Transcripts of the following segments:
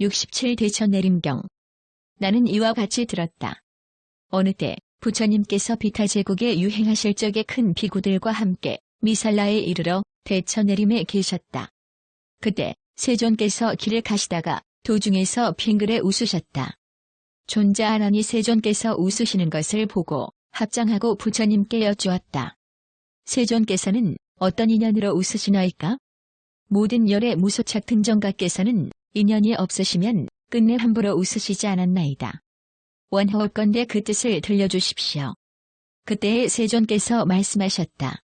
67 대천 내림경. 나는 이와 같이 들었다. 어느 때 부처님께서 비타 제국에 유행하실 적에 큰 비구들과 함께 미살라에 이르러 대천 내림에 계셨다. 그때 세존께서 길을 가시다가 도중에서 빙그레 웃으셨다. 존자하나니 세존께서 웃으시는 것을 보고 합장하고 부처님께 여쭈었다. 세존께서는 어떤 인연으로 웃으시나이까? 모든 열의 무소착 등정가께서는 인연이 없으시면 끝내 함부로 웃으시지 않았나이다. 원하옵건대 그 뜻을 들려주십시오. 그때에 세존께서 말씀하셨다.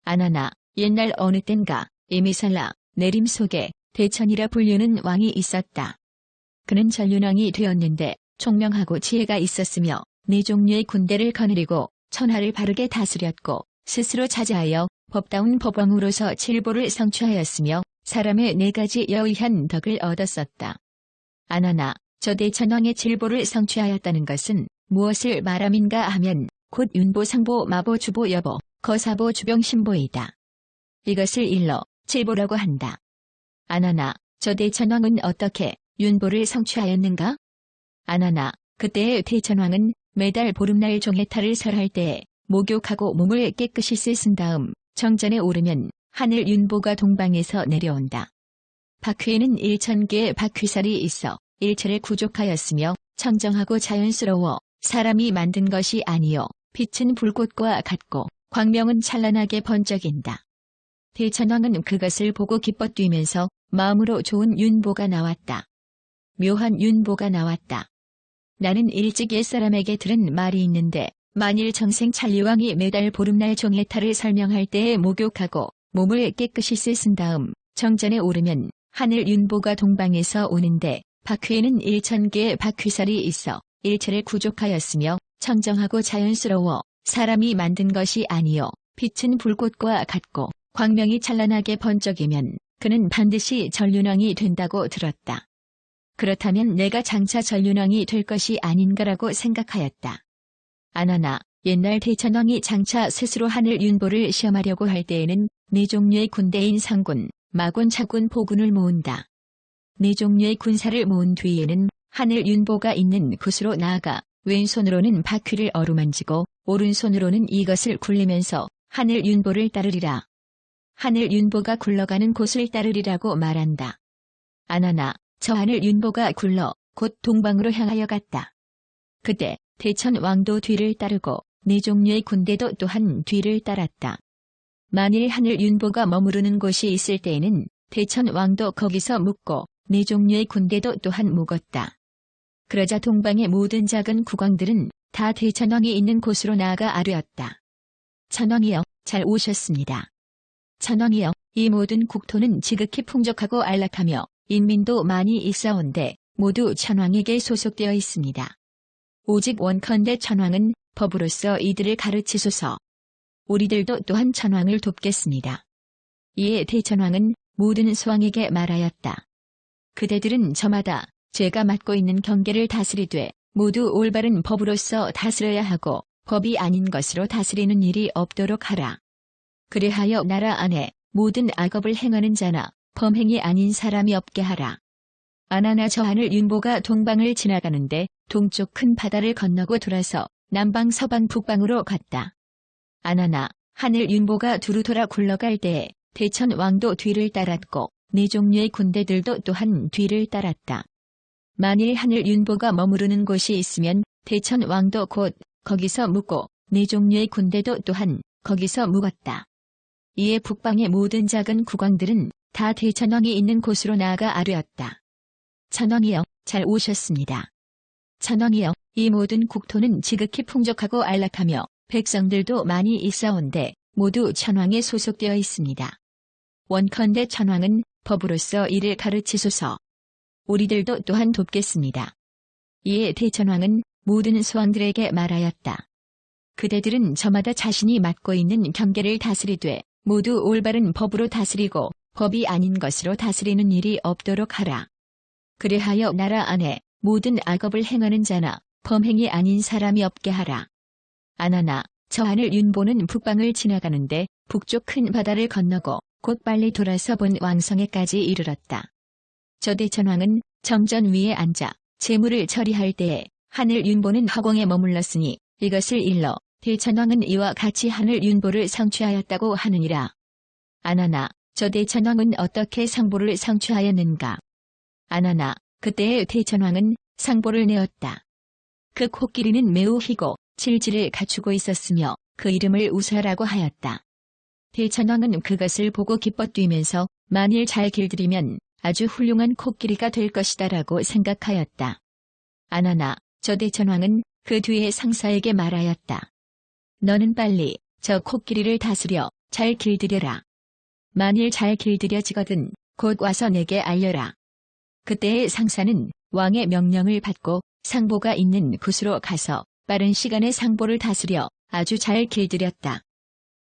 아나나, 옛날 어느 땐가 이미살라 내림 속에 대천이라 불리는 왕이 있었다. 그는 전륜왕이 되었는데 총명하고 지혜가 있었으며 네 종류의 군대를 거느리고 천하를 바르게 다스렸고 스스로 자제하여 법다운 법왕으로서 칠보를 성취하였으며 사람의 네 가지 여의한 덕을 얻었었다. 아나나, 저 대천왕의 칠보를 성취하였다는 것은 무엇을 말함인가 하면 곧 윤보, 상보, 마보, 주보, 여보, 거사보, 주병, 신보이다. 이것을 일러 칠보라고 한다. 아나나, 저 대천왕은 어떻게 윤보를 성취하였는가? 아나나, 그때의 대천왕은 매달 보름날 종해탈을 설할 때에 목욕하고 몸을 깨끗이 씻은 다음 정전에 오르면 하늘 윤보가 동방에서 내려온다. 바퀴에는 1000개의 바퀴살이 있어 일체를 구족하였으며 청정하고 자연스러워 사람이 만든 것이 아니요 빛은 불꽃과 같고 광명은 찬란하게 번쩍인다. 대천왕은 그것을 보고 기뻐 뛰면서 마음으로 좋은 윤보가 나왔다. 묘한 윤보가 나왔다. 나는 일찍 옛사람에게 들은 말이 있는데 만일 정생 찰리왕이 매달 보름날 종해탈을 설명할 때에 목욕하고 몸을 깨끗이 씻은 다음 정전에 오르면 하늘 윤보가 동방에서 오는데 바퀴에는 1000개의 바퀴살이 있어 일체를 구족하였으며 청정하고 자연스러워 사람이 만든 것이 아니요 빛은 불꽃과 같고 광명이 찬란하게 번쩍이면 그는 반드시 전륜왕이 된다고 들었다. 그렇다면 내가 장차 전륜왕이 될 것이 아닌가라고 생각하였다. 아나나, 옛날 대천왕이 장차 스스로 하늘 윤보를 시험하려고 할 때에는 네 종류의 군대인 상군, 마군, 차군, 포군을 모은다. 네 종류의 군사를 모은 뒤에는 하늘 윤보가 있는 곳으로 나아가 왼손으로는 바퀴를 어루만지고 오른손으로는 이것을 굴리면서 하늘 윤보를 따르리라. 하늘 윤보가 굴러가는 곳을 따르리라고 말한다. 아나나, 저 하늘 윤보가 굴러 곧 동방으로 향하여 갔다. 그때 대천 왕도 뒤를 따르고 네 종류의 군대도 또한 뒤를 따랐다. 만일 하늘 윤보가 머무르는 곳이 있을 때에는 대천 왕도 거기서 묵고 네 종류의 군대도 또한 묵었다. 그러자 동방의 모든 작은 국왕들은 다 대천왕이 있는 곳으로 나아가 아뢰었다. 천왕이여, 잘 오셨습니다. 천왕이여, 이 모든 국토는 지극히 풍족하고 안락하며 인민도 많이 있사온데 모두 천왕에게 소속되어 있습니다. 오직 원컨대 천왕은 법으로서 이들을 가르치소서. 우리들도 또한 천왕을 돕겠습니다. 이에 대천왕은 모든 소왕에게 말하였다. 그대들은 저마다 제가 맡고 있는 경계를 다스리되 모두 올바른 법으로서 다스려야 하고 법이 아닌 것으로 다스리는 일이 없도록 하라. 그리하여 나라 안에 모든 악업을 행하는 자나 범행이 아닌 사람이 없게 하라. 아나나, 저 하늘 윤보가 동방을 지나가는데 동쪽 큰 바다를 건너고 돌아서 남방, 서방, 북방으로 갔다. 아나나, 하늘 윤보가 두루 돌아 굴러갈 때에 대천 왕도 뒤를 따랐고 네 종류의 군대들도 또한 뒤를 따랐다. 만일 하늘 윤보가 머무르는 곳이 있으면 대천 왕도 곧 거기서 묵고 네 종류의 군대도 또한 거기서 묵었다. 이에 북방의 모든 작은 국왕들은 다 대천왕이 있는 곳으로 나아가 아뢰었다. 천왕이여, 잘 오셨습니다. 천왕이여, 이 모든 국토는 지극히 풍족하고 안락하며 백성들도 많이 있사온데 모두 천왕에 소속되어 있습니다. 원컨대 천왕은 법으로서 이를 가르치소서. 우리들도 또한 돕겠습니다. 이에 대천왕은 모든 소왕들에게 말하였다. 그대들은 저마다 자신이 맡고 있는 경계를 다스리되 모두 올바른 법으로 다스리고 법이 아닌 것으로 다스리는 일이 없도록 하라. 그리하여 나라 안에 모든 악업을 행하는 자나 범행이 아닌 사람이 없게 하라. 아나나, 저 하늘 윤보는 북방을 지나가는데 북쪽 큰 바다를 건너고 곧 빨리 돌아서 본 왕성에까지 이르렀다. 저 대천왕은 정전 위에 앉아 재물을 처리할 때에 하늘 윤보는 허공에 머물렀으니 이것을 일러 대천왕은 이와 같이 하늘 윤보를 성취하였다고 하느니라. 아나나, 저 대천왕은 어떻게 상보를 성취하였는가? 아나나, 그때의 대천왕은 상보를 내었다. 그 코끼리는 매우 희고 질질을 갖추고 있었으며 그 이름을 우사라고 하였다. 대천왕은 그것을 보고 기뻐 뛰면서 만일 잘 길들이면 아주 훌륭한 코끼리가 될 것이다라고 생각하였다. 아나나, 저 대천왕은 그 뒤에 상사에게 말하였다. 너는 빨리 저 코끼리를 다스려 잘 길들여라. 만일 잘 길들여지거든 곧 와서 내게 알려라. 그때의 상사는 왕의 명령을 받고 상보가 있는 곳으로 가서 빠른 시간에 상보를 다스려 아주 잘 길들였다.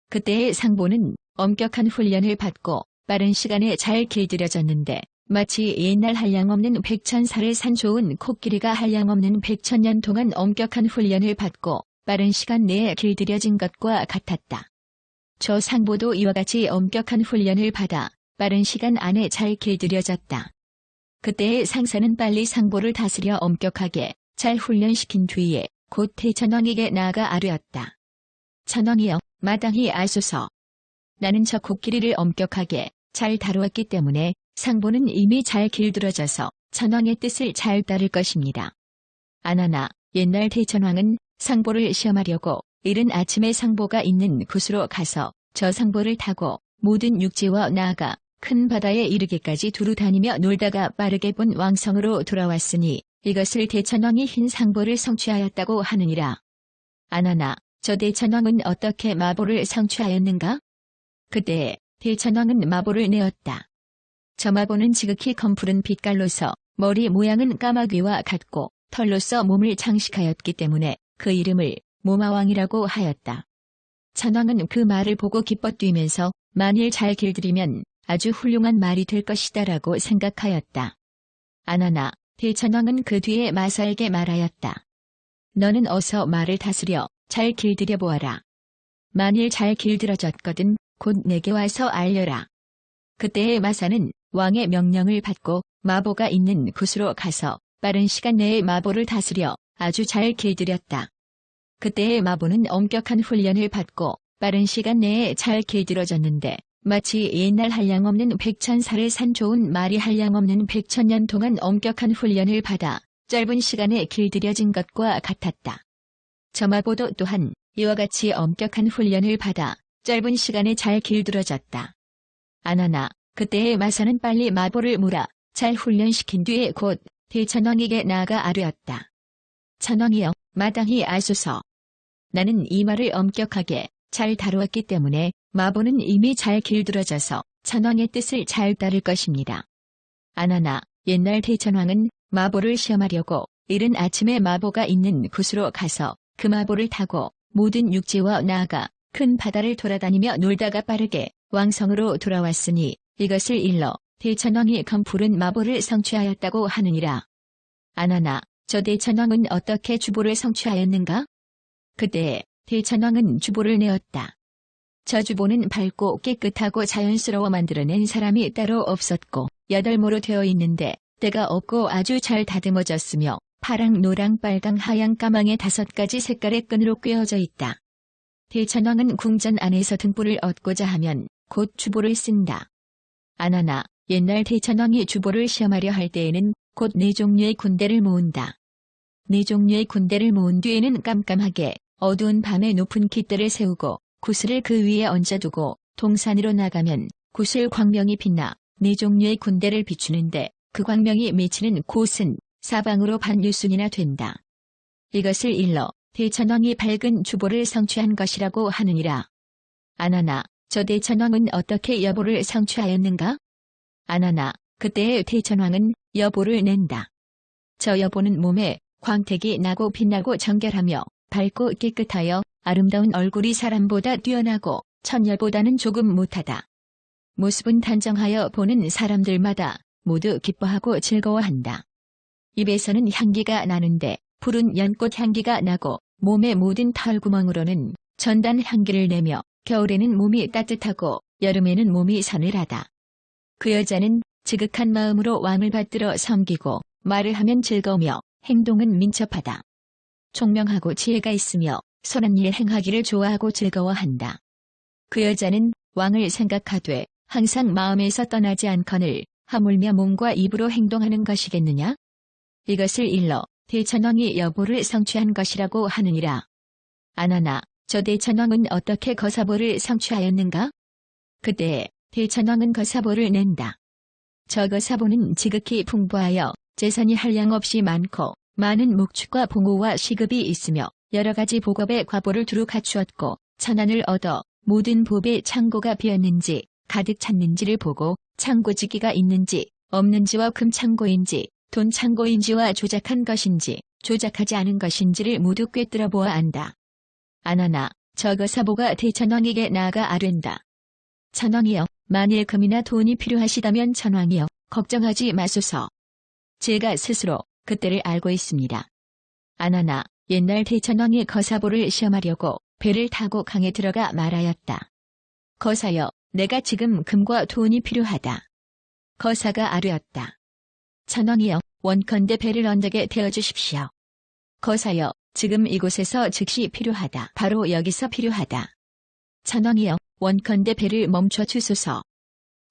그때의 상보는 엄격한 훈련을 받고 빠른 시간에 잘 길들여졌는데 마치 옛날 한량없는 백천살을 산 좋은 코끼리가 한량없는 100,000년 동안 엄격한 훈련을 받고 빠른 시간 내에 길들여진 것과 같았다. 저 상보도 이와 같이 엄격한 훈련을 받아 빠른 시간 안에 잘 길들여졌다. 그때의 상사는 빨리 상보를 다스려 엄격하게 잘 훈련시킨 뒤에 곧 대천왕에게 나아가 아뢰었다. 천왕이여, 마땅히 아소서. 나는 저 코끼리를 엄격하게 잘 다루었기 때문에 상보는 이미 잘 길들여져서 천왕의 뜻을 잘 따를 것입니다. 아나나, 옛날 대천왕은 상보를 시험하려고 이른 아침에 상보가 있는 곳으로 가서 저 상보를 타고 모든 육지와 나아가 큰 바다에 이르기까지 두루 다니며 놀다가 빠르게 본 왕성으로 돌아왔으니 이것을 대천왕이 흰 상보를 성취하였다고 하느니라. 아나나, 저 대천왕은 어떻게 마보를 성취하였는가? 그때 대천왕은 마보를 내었다. 저 마보는 지극히 검푸른 빛깔로서 머리 모양은 까마귀와 같고 털로서 몸을 장식하였기 때문에 그 이름을 모마왕이라고 하였다. 천왕은 그 말을 보고 기뻐 뛰면서 만일 잘 길들이면 아주 훌륭한 말이 될 것이다라고 생각하였다. 아나나, 대천왕은 그 뒤에 마사에게 말하였다. 너는 어서 말을 다스려 잘 길들여 보아라. 만일 잘 길들어졌거든 곧 내게 와서 알려라. 그때의 마사는 왕의 명령을 받고 마보가 있는 곳으로 가서 빠른 시간 내에 마보를 다스려 아주 잘 길들였다. 그때의 마보는 엄격한 훈련을 받고 빠른 시간 내에 잘 길들어졌는데 마치 옛날 한량없는 100,000살을 산 좋은 말이 한량없는 100,000년 동안 엄격한 훈련을 받아 짧은 시간에 길들여진 것과 같았다. 저 마보도 또한 이와 같이 엄격한 훈련을 받아 짧은 시간에 잘 길들어졌다. 아나나, 그때의 마사는 빨리 마보를 몰아 잘 훈련시킨 뒤에 곧 대천왕에게 나아가 아뢰었다. 천왕이여, 마땅히 아소서. 나는 이 말을 엄격하게 잘 다루었기 때문에 마보는 이미 잘 길들어져서 천왕의 뜻을 잘 따를 것입니다. 아나나, 옛날 대천왕은 마보를 시험하려고 이른 아침에 마보가 있는 곳으로 가서 그 마보를 타고 모든 육지와 나아가 큰 바다를 돌아다니며 놀다가 빠르게 왕성으로 돌아왔으니 이것을 일러 대천왕이 검푸른 마보를 성취하였다고 하느니라. 아나나, 저 대천왕은 어떻게 주보를 성취하였는가? 그때 대천왕은 주보를 내었다. 저 주보는 밝고 깨끗하고 자연스러워 만들어낸 사람이 따로 없었고 8모로 되어 있는데 때가 없고 아주 잘 다듬어졌으며 파랑, 노랑, 빨강, 하양, 까망의 5가지 색깔의 끈으로 꿰어져 있다. 대천왕은 궁전 안에서 등불을 얻고자 하면 곧 주보를 쓴다. 아나나, 옛날 대천왕이 주보를 시험하려 할 때에는 곧 4종류의 군대를 모은다. 4종류의 군대를 모은 뒤에는 깜깜하게 어두운 밤에 높은 깃대를 세우고 구슬을 그 위에 얹어두고 동산으로 나가면 구슬 광명이 빛나 4종류의 군대를 비추는데 그 광명이 맺히는 곳은 사방으로 반유순이나 된다. 이것을 일러 대천왕이 밝은 주보를 성취한 것이라고 하느니라. 아나나, 저 대천왕은 어떻게 여보를 성취하였는가? 아나나, 그때의 대천왕은 여보를 낸다. 저 여보는 몸에 광택이 나고 빛나고 정결하며 밝고 깨끗하여 아름다운 얼굴이 사람보다 뛰어나고 천녀보다는 조금 못하다. 모습은 단정하여 보는 사람들마다 모두 기뻐하고 즐거워한다. 입에서는 향기가 나는데 푸른 연꽃 향기가 나고 몸의 모든 털구멍으로는 전단 향기를 내며 겨울에는 몸이 따뜻하고 여름에는 몸이 서늘하다. 그 여자는 지극한 마음으로 왕을 받들어 섬기고 말을 하면 즐거우며 행동은 민첩하다. 총명하고 지혜가 있으며 선한 일 행하기를 좋아하고 즐거워한다. 그 여자는 왕을 생각하되 항상 마음에서 떠나지 않거늘 하물며 몸과 입으로 행동하는 것이겠느냐? 이것을 일러 대천왕이 여보를 성취한 것이라고 하느니라. 아나나, 저 대천왕은 어떻게 거사보를 성취하였는가? 그때에 대천왕은 거사보를 낸다. 저 거사보는 지극히 풍부하여 재산이 한량없이 많고 많은 목축과 봉호와 시급이 있으며 여러 가지 복업의 과보를 두루 갖추었고 천안을 얻어 모든 보배 창고가 비었는지 가득 찼는지를 보고 창고지기가 있는지 없는지와 금창고인지 돈 창고인지와 조작한 것인지 조작하지 않은 것인지를 모두 꿰뚫어 보아 안다. 아나나, 저 거사보가 대천왕에게 나아가 아뢰다. 천왕이여, 만일 금이나 돈이 필요하시다면 천왕이여, 걱정하지 마소서. 제가 스스로 그때를 알고 있습니다. 아나나, 옛날 대천왕이 거사보를 시험하려고 배를 타고 강에 들어가 말하였다. 거사여, 내가 지금 금과 돈이 필요하다. 거사가 아뢰었다. 천왕이여, 원컨대 배를 언덕에 대어주십시오. 거사여, 지금 이곳에서 즉시 필요하다. 바로 여기서 필요하다. 천왕이여, 원컨대 배를 멈춰 주소서.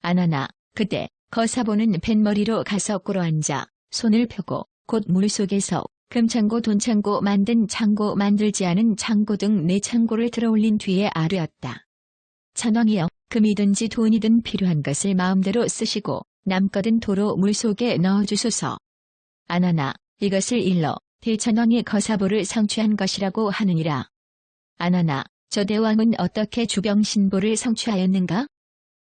아나나, 그때 거사보는 뱃머리로 가서 꿇어앉아 손을 펴고 곧 물속에서 금창고 돈창고 만든 창고 만들지 않은 창고 등 네 창고를 들어올린 뒤에 아뢰었다. 천왕이여, 금이든지 돈이든 필요한 것을 마음대로 쓰시고 남거든 도로 물속에 넣어주소서. 아나나, 이것을 일러 대천왕이 거사보를 성취한 것이라고 하느니라. 아나나, 저 대왕은 어떻게 주병신보를 성취하였는가?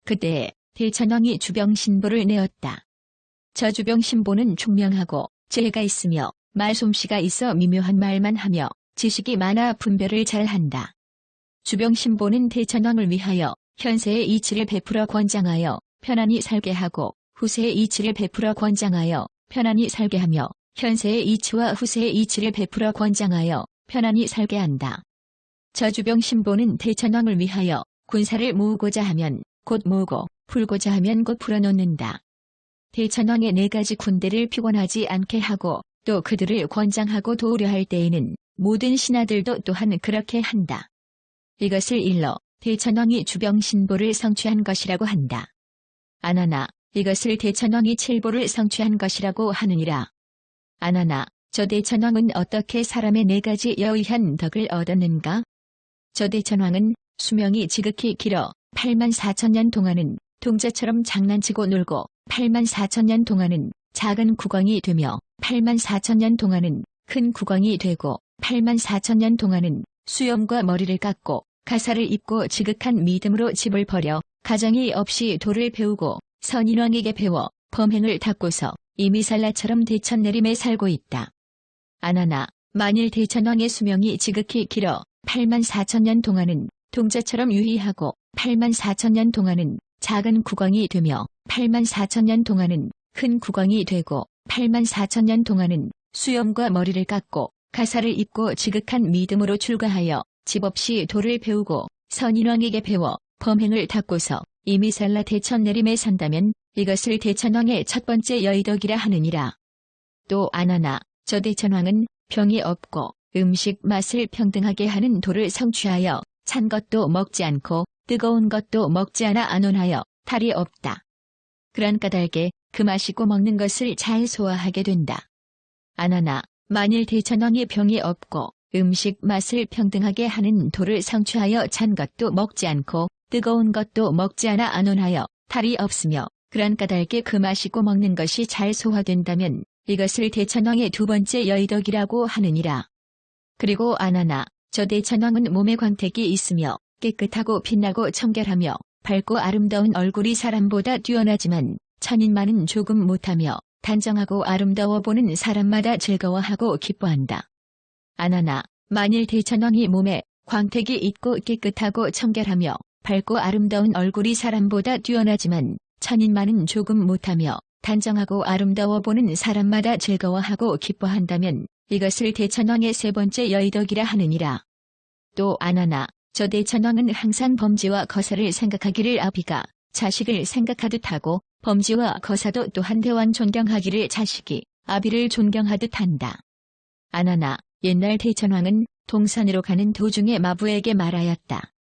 그때에 대천왕이 주병신보를 내었다. 저 주병신보는 총명하고 지혜가 있으며 말솜씨가 있어 미묘한 말만 하며 지식이 많아 분별을 잘한다. 주병신보는 대천왕을 위하여 현세의 이치를 베풀어 권장하여 편안히 살게 하고 후세의 이치를 베풀어 권장하여 편안히 살게 하며 현세의 이치와 후세의 이치를 베풀어 권장하여 편안히 살게 한다. 저 주병신보는 대천왕을 위하여 군사를 모으고자 하면 곧 모으고 풀고자 하면 곧 풀어놓는다. 대천왕의 네 가지 군대를 피곤하지 않게 하고 또 그들을 권장하고 도우려 할 때에는 모든 신하들도 또한 그렇게 한다. 이것을 일러 대천왕이 주병신보를 성취한 것이라고 한다. 아나나, 이것을 대천왕이 칠보를 성취한 것이라고 하느니라. 아나나, 저 대천왕은 어떻게 사람의 네 가지 여의한 덕을 얻었는가? 저 대천왕은 수명이 지극히 길어 84,000년 동안은 동자처럼 장난치고 놀고 84,000년 동안은 작은 국왕이 되며 84,000년 동안은 큰 국왕이 되고 84,000년 동안은 수염과 머리를 깎고 가사를 입고 지극한 믿음으로 집을 버려 가정이 없이 도를 배우고 선인왕에게 배워 범행을 닦고서 이미살라처럼 대천내림에 살고 있다. 아나나, 만일 대천왕의 수명이 지극히 길어 84,000년 동안은 동자처럼 유희하고 84,000년 동안은 작은 국왕이 되며 84,000년 동안은 큰 국왕이 되고 84,000년 동안은 수염과 머리를 깎고 가사를 입고 지극한 믿음으로 출가하여 집 없이 도를 배우고 선인왕에게 배워 범행을 닦고서 이미살라 대천내림에 산다면 이것을 대천왕의 첫 번째 여의덕이라 하느니라. 또 아나나, 저 대천왕은 병이 없고 음식 맛을 평등하게 하는 도를 성취하여 찬 것도 먹지 않고 뜨거운 것도 먹지 않아 안온하여 탈이 없다. 그런 까닭에 그 마시고 먹는 것을 잘 소화하게 된다. 아나나, 만일 대천왕이 병이 없고 음식 맛을 평등하게 하는 도를 성취하여 찬 것도 먹지 않고 뜨거운 것도 먹지 않아 안온하여 탈이 없으며 그런 까닭에 그 마시고 먹는 것이 잘 소화된다면 이것을 대천왕의 두 번째 여의덕이라고 하느니라. 그리고 아나나, 저 대천왕은 몸에 광택이 있으며 깨끗하고 빛나고 청결하며 밝고 아름다운 얼굴이 사람보다 뛰어나지만 천인만은 조금 못하며 단정하고 아름다워 보는 사람마다 즐거워하고 기뻐한다. 아나나, 만일 대천왕이 몸에 광택이 있고 깨끗하고 청결하며 밝고 아름다운 얼굴이 사람보다 뛰어나지만 천인만은 조금 못하며 단정하고 아름다워 보는 사람마다 즐거워하고 기뻐한다면 이것을 대천왕의 세 번째 여의덕이라 하느니라. 또 아나나, 저 대천왕은 항상 범지와 거사를 생각하기를 아비가 자식을 생각하듯 하고 범지와 거사도 또한 대왕 존경하기를 자식이 아비를 존경하듯 한다. 아나나, 옛날 대천왕은 동산으로 가는 도중에 마부에게 말하였다.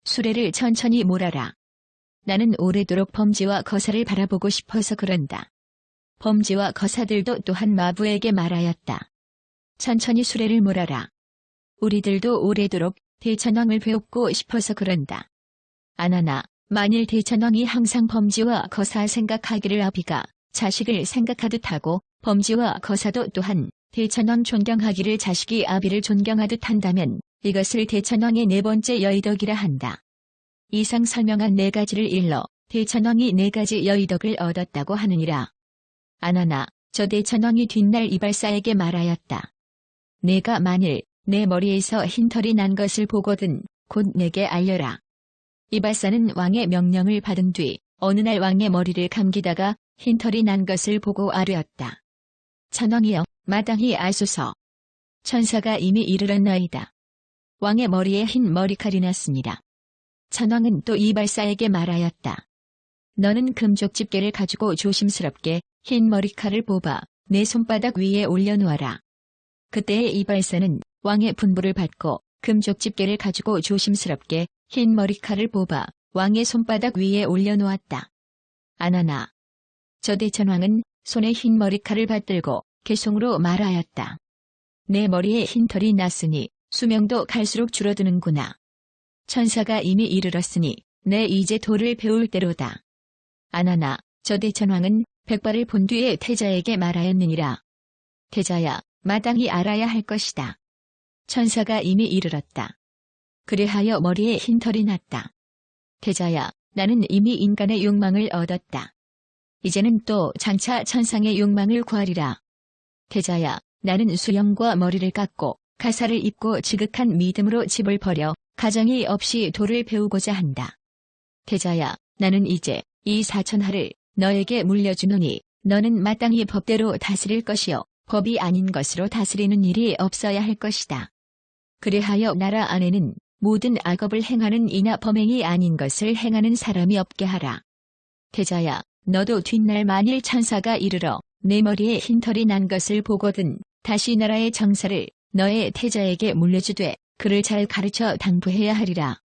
수레를 천천히 몰아라. 나는 오래도록 범지와 거사를 바라보고 싶어서 그런다. 범지와 거사들도 또한 마부에게 말하였다. 천천히 수레를 몰아라. 우리들도 오래도록 대천왕을 배우고 싶어서 그런다. 아나나, 만일 대천왕이 항상 범지와 거사 생각하기를 아비가 자식을 생각하듯 하고 범지와 거사도 또한 대천왕 존경하기를 자식이 아비를 존경하듯 한다면 이것을 대천왕의 네 번째 여의덕이라 한다. 이상 설명한 네 가지를 일러 대천왕이 네 가지 여의덕을 얻었다고 하느니라. 아나나, 저 대천왕이 뒷날 이발사에게 말하였다. 내가 만일 내 머리에서 흰털이 난 것을 보거든 곧 내게 알려라. 이발사는 왕의 명령을 받은 뒤 어느 날 왕의 머리를 감기다가 흰털이 난 것을 보고 아뢰었다. 천왕이여, 마땅히 아소서. 천사가 이미 이르렀나이다. 왕의 머리에 흰 머리칼이 났습니다. 천왕은 또 이발사에게 말하였다. 너는 금족 집게를 가지고 조심스럽게 흰 머리칼을 뽑아 내 손바닥 위에 올려놓아라. 그때의 이발사는 왕의 분부를 받고 금족 집게를 가지고 조심스럽게 흰 머리칼을 뽑아 왕의 손바닥 위에 올려놓았다. 아나나, 저 대천왕은 손에 흰 머리칼을 받들고 개송으로 말하였다. 내 머리에 흰털이 났으니 수명도 갈수록 줄어드는구나. 천사가 이미 이르렀으니 내 이제 도를 배울 때로다. 아나나, 저 대천왕은 백발을 본 뒤에 태자에게 말하였느니라. 태자야, 마땅히 알아야 할 것이다. 천사가 이미 이르렀다. 그래하여 머리에 흰털이 났다. 태자야, 나는 이미 인간의 욕망을 얻었다. 이제는 또 장차 천상의 욕망을 구하리라. 태자야, 나는 수염과 머리를 깎고 가사를 입고 지극한 믿음으로 집을 버려 가정이 없이 도를 배우고자 한다. 태자야, 나는 이제 이 사천하를 너에게 물려주노니 너는 마땅히 법대로 다스릴 것이요 법이 아닌 것으로 다스리는 일이 없어야 할 것이다. 그래하여 나라 안에는 모든 악업을 행하는 이나 범행이 아닌 것을 행하는 사람이 없게 하라. 태자야, 너도 뒷날 만일 천사가 이르러 내 머리에 흰털이 난 것을 보거든 다시 나라의 정사를 너의 태자에게 물려주되 그를 잘 가르쳐 당부해야 하리라.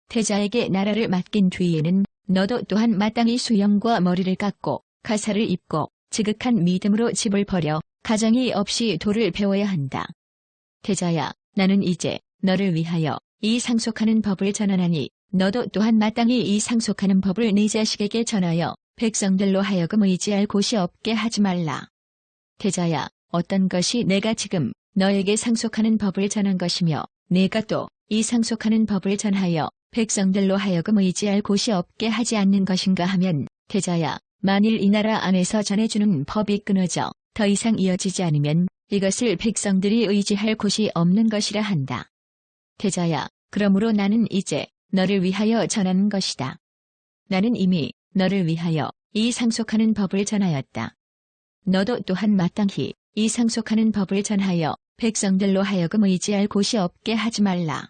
태자에게 나라를 맡긴 뒤에는 너도 또한 마땅히 수염과 머리를 깎고 가사를 입고 지극한 믿음으로 집을 버려 가정이 없이 도를 배워야 한다. 태자야, 나는 이제 너를 위하여 이 상속하는 법을 전하나니 너도 또한 마땅히 이 상속하는 법을 네 자식에게 전하여 백성들로 하여금 의지할 곳이 없게 하지 말라. 태자야, 어떤 것이 내가 지금 너에게 상속하는 법을 전한 것이며 내가 또 이 상속하는 법을 전하여 백성들로 하여금 의지할 곳이 없게 하지 않는 것인가 하면 태자야, 만일 이 나라 안에서 전해주는 법이 끊어져 더 이상 이어지지 않으면 이것을 백성들이 의지할 곳이 없는 것이라 한다. 태자야, 그러므로 나는 이제 너를 위하여 전하는 것이다. 나는 이미 너를 위하여 이 상속하는 법을 전하였다. 너도 또한 마땅히 이 상속하는 법을 전하여 백성들로 하여금 의지할 곳이 없게 하지 말라.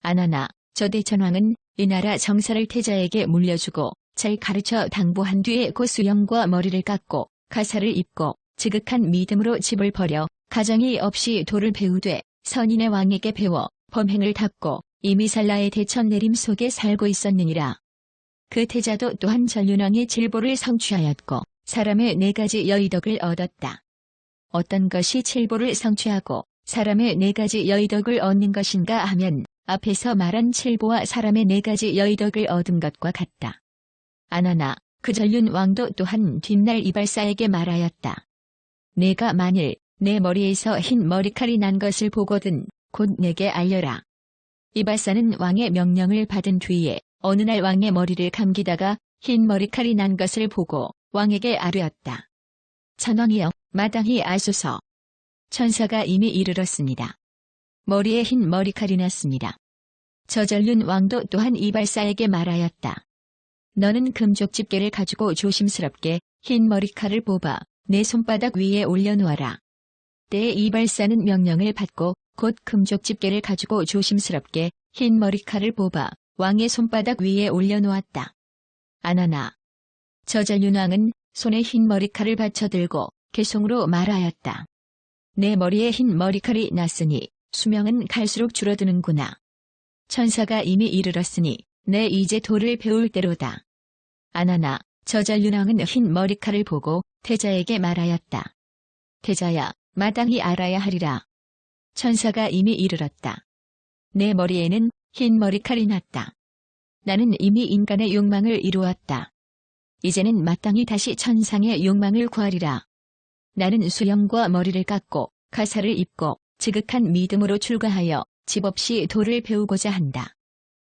아나나, 저 대천왕은 이 나라 정사를 태자에게 물려주고 잘 가르쳐 당부한 뒤에 곧 수염과 머리를 깎고 가사를 입고 지극한 믿음으로 집을 버려 가정이 없이 도를 배우되 선인의 왕에게 배워 범행을 닦고 이미살라의 대천 내림 속에 살고 있었느니라. 그 태자도 또한 전륜왕의 칠보를 성취하였고 사람의 네 가지 여의덕을 얻었다. 어떤 것이 칠보를 성취하고 사람의 네 가지 여의덕을 얻는 것인가 하면 앞에서 말한 칠보와 사람의 네 가지 여의덕을 얻은 것과 같다. 아나나, 그 전륜왕도 또한 뒷날 이발사에게 말하였다. 내가 만일 내 머리에서 흰 머리칼이 난 것을 보거든 곧 내게 알려라. 이발사는 왕의 명령을 받은 뒤에 어느 날 왕의 머리를 감기다가 흰 머리칼이 난 것을 보고 왕에게 아뢰었다. 천왕이여, 마땅히 아소서. 천사가 이미 이르렀습니다. 머리에 흰 머리칼이 났습니다. 저전륜 왕도 또한 이발사에게 말하였다. 너는 금족 집게를 가지고 조심스럽게 흰 머리칼을 뽑아 내 손바닥 위에 올려놓아라. 때에 이발사는 명령을 받고 곧 금족 집게를 가지고 조심스럽게 흰 머리칼을 뽑아 왕의 손바닥 위에 올려놓았다. 아나나, 저전륜 왕은 손에 흰 머리칼을 받쳐 들고 개송으로 말하였다. 내 머리에 흰 머리칼이 났으니 수명은 갈수록 줄어드는구나. 천사가 이미 이르렀으니 내 이제 도를 배울 때로다. 아나나 저절윤왕은 흰 머리칼을 보고 태자에게 말하였다. 태자야, 마땅히 알아야 하리라. 천사가 이미 이르렀다. 내 머리에는 흰 머리칼이 났다. 나는 이미 인간의 욕망을 이루었다. 이제는 마땅히 다시 천상의 욕망을 구하리라. 나는 수염과 머리를 깎고 가사를 입고 지극한 믿음으로 출가하여 집 없이 도를 배우고자 한다.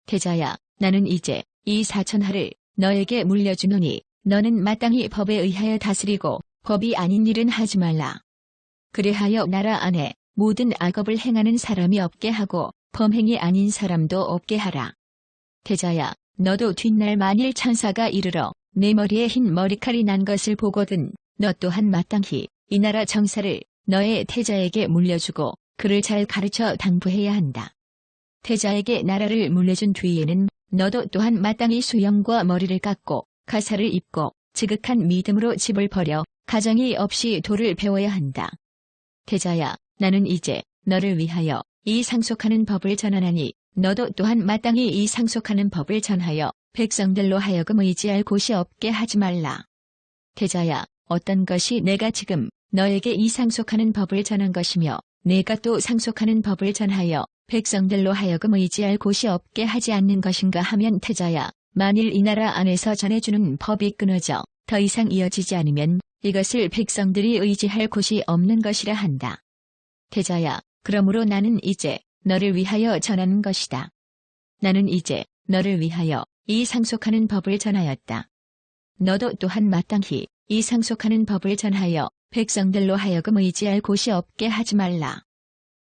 태자야, 나는 이제 이 사천하를 너에게 물려주노니 너는 마땅히 법에 의하여 다스리고 법이 아닌 일은 하지 말라. 그리하여 나라 안에 모든 악업을 행하는 사람이 없게 하고 범행이 아닌 사람도 없게 하라. 태자야, 너도 뒷날 만일 천사가 이르러 내 머리에 흰 머리칼이 난 것을 보거든 너 또한 마땅히 이 나라 정사를 너의 태자에게 물려주고 그를 잘 가르쳐 당부해야 한다. 태자에게 나라를 물려준 뒤에는 너도 또한 마땅히 수염과 머리를 깎고 가사를 입고 지극한 믿음으로 집을 버려 가정이 없이 도를 배워야 한다. 태자야, 나는 이제 너를 위하여 이 상속하는 법을 전하나니 너도 또한 마땅히 이 상속하는 법을 전하여 백성들로 하여금 의지할 곳이 없게 하지 말라. 태자야, 어떤 것이 내가 지금 너에게 이 상속하는 법을 전한 것이며 내가 또 상속하는 법을 전하여 백성들로 하여금 의지할 곳이 없게 하지 않는 것인가 하면 태자야, 만일 이 나라 안에서 전해주는 법이 끊어져 더 이상 이어지지 않으면 이것을 백성들이 의지할 곳이 없는 것이라 한다. 태자야, 그러므로 나는 이제 너를 위하여 전하는 것이다. 나는 이제 너를 위하여 이 상속하는 법을 전하였다. 너도 또한 마땅히 이 상속하는 법을 전하여 백성들로 하여금 의지할 곳이 없게 하지 말라.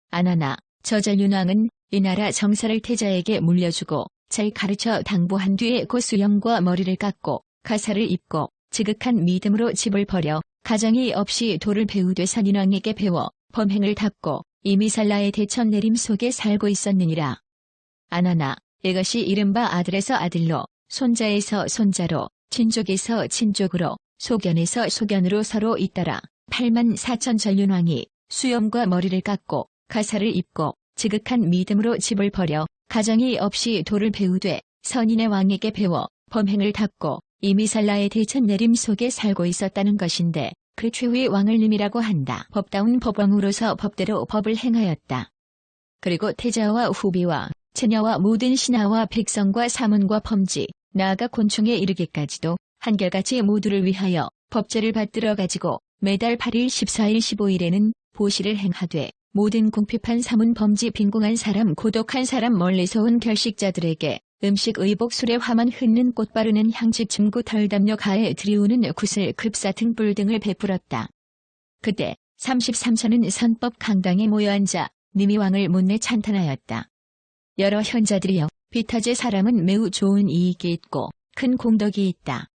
아나나 저절윤왕은 이 나라 정사를 태자에게 물려주고 잘 가르쳐 당부한 뒤에 곧 수염과 머리를 깎고 가사를 입고 지극한 믿음으로 집을 버려 가정이 없이 도를 배우되 산인왕에게 배워 범행을 닦고 이 미살라의 대천 내림 속에 살고 있었느니라. 아나나 이것이 이른바 아들에서 아들로 손자에서 손자로 친족에서 친족으로 소견에서 소견으로 서로 잇따라 84,000 전륜왕이 수염과 머리를 깎고 가사를 입고 지극한 믿음으로 집을 버려 가정이 없이 도를 배우되 선인의 왕에게 배워 범행을 닦고 이 미살라의 대천 내림 속에 살고 있었다는 것인데 그 최후의 왕을 님이라고 한다. 법다운 법왕으로서 법대로 법을 행하였다. 그리고 태자와 후비와 처녀와 모든 신하와 백성과 사문과 범지 나아가 곤충에 이르기까지도 한결같이 모두를 위하여 법제를 받들어 가지고 매달 8일 14일 15일에는 보시를 행하되 모든 궁핍한 사문 범지 빈궁한 사람 고독한 사람 멀리서 온 결식자들에게 음식 의복 술에 화만 흩는 꽃 바르는 향집 춤구 덜담요 가에 들이우는 구슬 급사 등불 등을 베풀었다. 그때 33천은 선법 강당에 모여 앉아 님이 왕을 문내 찬탄하였다. 여러 현자들이여 비타제 사람은 매우 좋은 이익이 있고 큰 공덕이 있다.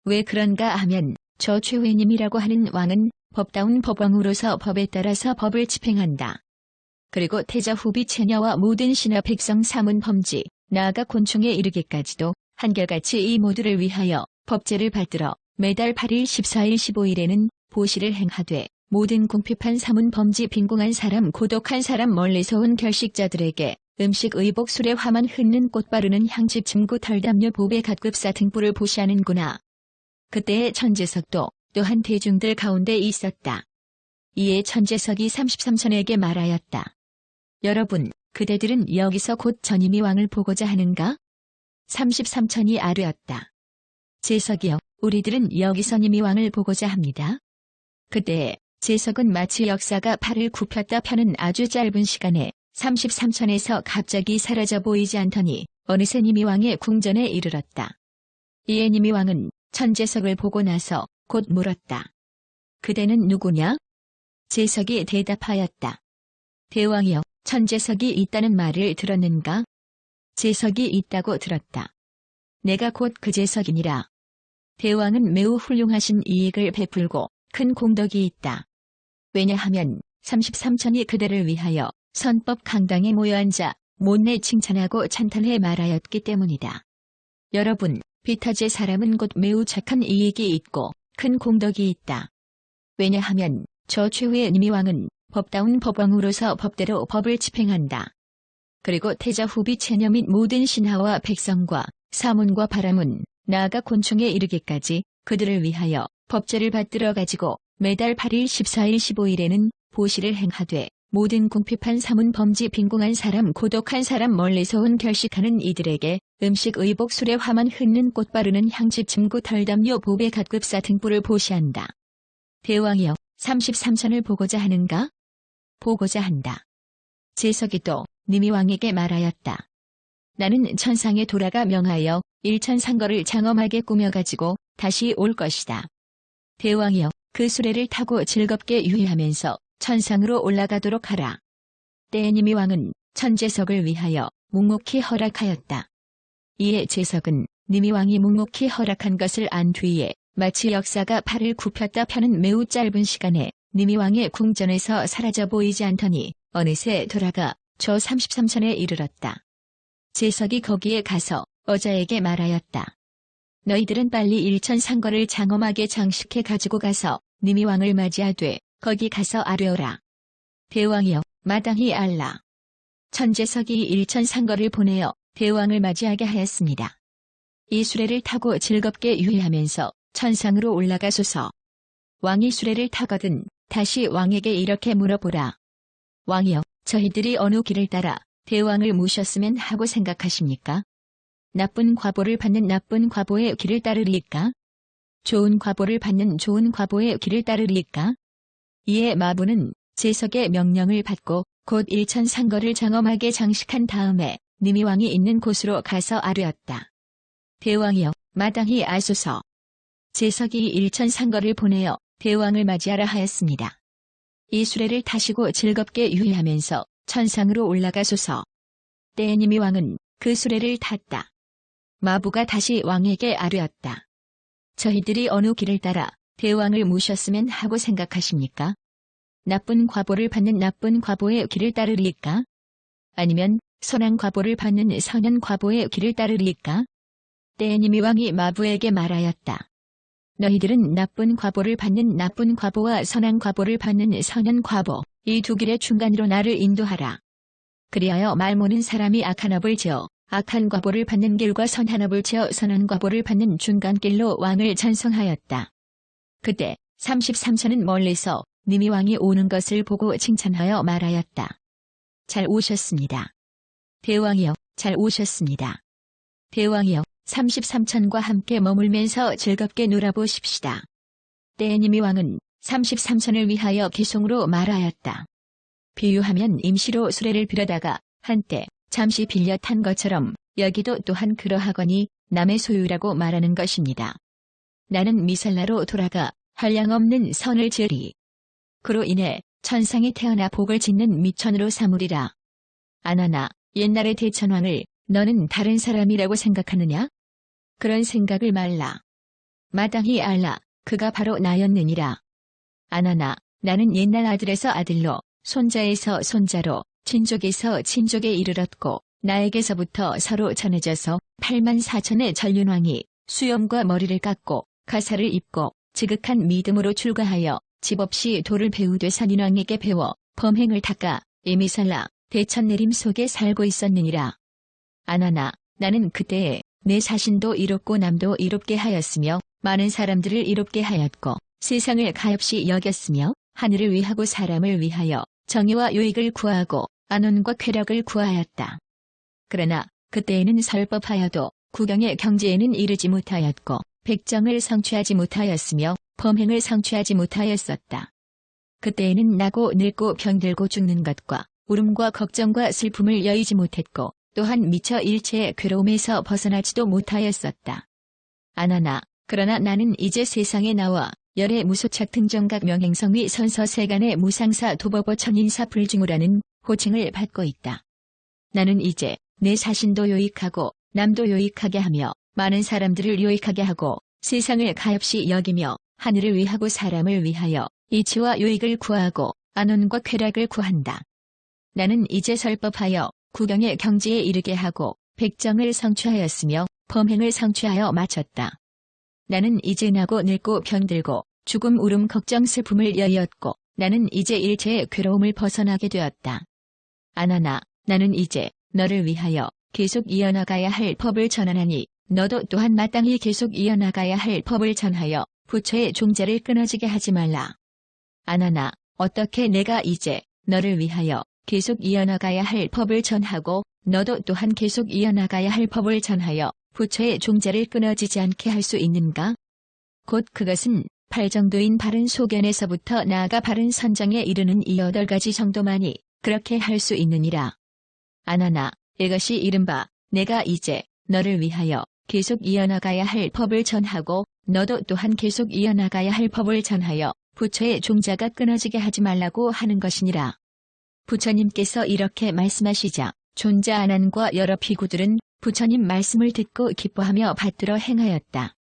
왜 그런가 하면 저 최후님이라고 하는 왕은 법다운 법왕으로서 법에 따라서 법을 집행한다. 그리고 태자 후비 처녀와 모든 신하 백성 사문 범지 나아가 곤충에 이르기까지도 한결같이 이 모두를 위하여 법제를 받들어 매달 8일 14일 15일에는 보시를 행하되 모든 궁핍한 사문 범지 빈궁한 사람 고독한 사람 멀리서 온 결식자들에게 음식 의복 술에 화만 흩는 꽃 바르는 향집 춤구 덜담요 보배 갓급사 등불을 보시하는구나. 그때의 천재석도 또한 대중들 가운데 있었다. 이에 천재석이 33천에게 말하였다. 여러분, 그대들은 여기서 곧 전임이 왕을 보고자 하는가? 33천이 아뢰었다. 제석이여, 우리들은 여기서 님이 왕을 보고자 합니다. 그때에 제석은 마치 역사가 팔을 굽혔다 펴는 아주 짧은 시간에 33천에서 갑자기 사라져 보이지 않더니 어느새 님이 왕의 궁전에 이르렀다. 이에 님이 왕은 천재석을 보고 나서 곧 물었다. 그대는 누구냐? 제석이 대답하였다. 대왕이여, 천재석이 있다는 말을 들었는가? 제석이 있다고 들었다. 내가 곧 그 제석이니라. 대왕은 매우 훌륭하신 이익을 베풀고 큰 공덕이 있다. 왜냐하면 33천이 그대를 위하여 선법 강당에 모여 앉아 못내 칭찬하고 찬탄해 말하였기 때문이다. 여러분, 비타제 사람은 곧 매우 착한 이익이 있고 큰 공덕이 있다. 왜냐하면 저 최후의 니미왕은 법다운 법왕으로서 법대로 법을 집행한다. 그리고 태자 후비 체녀 및 모든 신하와 백성과 사문과 바라문, 나아가 곤충에 이르기까지 그들을 위하여 법제를 받들어 가지고 매달 8일 14일 15일에는 보시를 행하되 모든 궁핍한 사문 범지 빈궁한 사람 고독한 사람 멀리서 온 결식하는 이들에게 음식 의복 술에 화만 흩는 꽃 바르는 향집 침구 덜담요 보배 갓급사 등불을 보시한다. 대왕이여 33천을 보고자 하는가? 보고자 한다. 제석이 또 니미왕에게 말하였다. 나는 천상에 돌아가 명하여 일천상거를 장엄하게 꾸며가지고 다시 올 것이다. 대왕이여 그 수레를 타고 즐겁게 유의하면서 천상으로 올라가도록 하라. 때에 니미왕은 천제석을 위하여 묵묵히 허락하였다. 이에 제석은 니미왕이 묵묵히 허락한 것을 안 뒤에 마치 역사가 팔을 굽혔다 펴는 매우 짧은 시간에 니미왕의 궁전에서 사라져 보이지 않더니 어느새 돌아가 저 33천에 이르렀다. 제석이 거기에 가서 어자에게 말하였다. 너희들은 빨리 일천상거를 장엄하게 장식해 가지고 가서 니미왕을 맞이하되 거기 가서 아뢰어라. 대왕이여 마땅히 알라. 천제석이 일천상거를 보내어 대왕을 맞이하게 하였습니다. 이 수레를 타고 즐겁게 유의하면서 천상으로 올라가소서. 왕이 수레를 타거든 다시 왕에게 이렇게 물어보라. 왕이여 저희들이 어느 길을 따라 대왕을 모셨으면 하고 생각하십니까? 나쁜 과보를 받는 나쁜 과보의 길을 따르리까? 좋은 과보를 받는 좋은 과보의 길을 따르리까? 이에 마부는 제석의 명령을 받고 곧 일천상거를 장엄하게 장식한 다음에 니미왕이 있는 곳으로 가서 아뢰었다. 대왕이여 마땅히 아소서. 제석이 일천상거를 보내어 대왕을 맞이하라 하였습니다. 이 수레를 타시고 즐겁게 유의하면서 천상으로 올라가소서. 때에 니미왕은 그 수레를 탔다. 마부가 다시 왕에게 아뢰었다. 저희들이 어느 길을 따라 대왕을 모셨으면 하고 생각하십니까? 나쁜 과보를 받는 나쁜 과보의 길을 따르리까? 아니면 선한 과보를 받는 선한 과보의 길을 따르리까? 때에 니미왕이 마부에게 말하였다. 너희들은 나쁜 과보를 받는 나쁜 과보와 선한 과보를 받는 선한 과보, 이 두 길의 중간으로 나를 인도하라. 그리하여 말모는 사람이 악한 업을 지어 악한 과보를 받는 길과 선한 업을 지어 선한 과보를 받는 중간길로 왕을 찬송하였다. 그때 33천은 멀리서 니미왕이 오는 것을 보고 칭찬하여 말하였다. 잘 오셨습니다. 대왕이여 잘 오셨습니다. 대왕이여 33천과 함께 머물면서 즐겁게 놀아보십시다. 때에 니미왕은 33천을 위하여 기송으로 말하였다. 비유하면 임시로 수레를 빌어다가 한때 잠시 빌려 탄 것처럼 여기도 또한 그러하거니 남의 소유라고 말하는 것입니다. 나는 미살라로 돌아가 한량없는 선을 지으리. 그로 인해 천상에 태어나 복을 짓는 미천으로 삼으리라. 아나나 옛날의 대천왕을 너는 다른 사람이라고 생각하느냐? 그런 생각을 말라. 마땅히 알라. 그가 바로 나였느니라. 아나나 나는 옛날 아들에서 아들로 손자에서 손자로 친족에서 친족에 이르렀고 나에게서부터 서로 전해져서 8만 4천의 전륜왕이 수염과 머리를 깎고 가사를 입고 지극한 믿음으로 출가하여 집 없이 도를 배우되 선인왕에게 배워 범행을 닦아 이미살라 대천내림 속에 살고 있었느니라. 아나나 나는 그때에 내 자신도 이롭고 남도 이롭게 하였으며 많은 사람들을 이롭게 하였고 세상을 가엾이 여겼으며 하늘을 위하고 사람을 위하여 정의와 유익을 구하고 안온과 쾌락을 구하였다. 그러나 그때에는 설법하여도 국영의 경지에는 이르지 못하였고 백정을 성취하지 못하였으며 범행을 성취하지 못하였었다. 그때에는 나고 늙고 병들고 죽는 것과 울음과 걱정과 슬픔을 여의지 못했고 또한 미처 일체의 괴로움에서 벗어나지도 못하였었다. 아나나 그러나 나는 이제 세상에 나와 열의 무소착 등정각 명행성위 선서세간의 무상사 도법어 천인사 불중우라는 호칭을 받고 있다. 나는 이제 내 자신도 요익하고 남도 요익하게 하며 많은 사람들을 요익하게 하고 세상을 가엾이 여기며 하늘을 위하고 사람을 위하여 이치와 요익을 구하고 안온과 쾌락을 구한다. 나는 이제 설법하여 국영의 경지에 이르게 하고 백정을 성취하였으며 범행을 성취하여 마쳤다. 나는 이제 나고 늙고 병들고 죽음, 울음, 걱정, 슬픔을 여의었고 나는 이제 일체의 괴로움을 벗어나게 되었다. 아나나, 나는 이제 너를 위하여 계속 이어나가야 할 법을 전하나니 너도 또한 마땅히 계속 이어나가야 할 법을 전하여 부처의 종자를 끊어지게 하지 말라. 아나나, 어떻게 내가 이제 너를 위하여 계속 이어나가야 할 법을 전하고 너도 또한 계속 이어나가야 할 법을 전하여 부처의 종자를 끊어지지 않게 할 수 있는가? 곧 그것은 팔정도인 바른 소견에서부터 나아가 바른 선정에 이르는 이 8가지 정도만이 그렇게 할 수 있느니라. 아나나, 이것이 이른바 내가 이제 너를 위하여 계속 이어나가야 할 법을 전하고 너도 또한 계속 이어나가야 할 법을 전하여 부처의 종자가 끊어지게 하지 말라고 하는 것이니라. 부처님께서 이렇게 말씀하시자 존자 아난과 여러 비구들은 부처님 말씀을 듣고 기뻐하며 받들어 행하였다.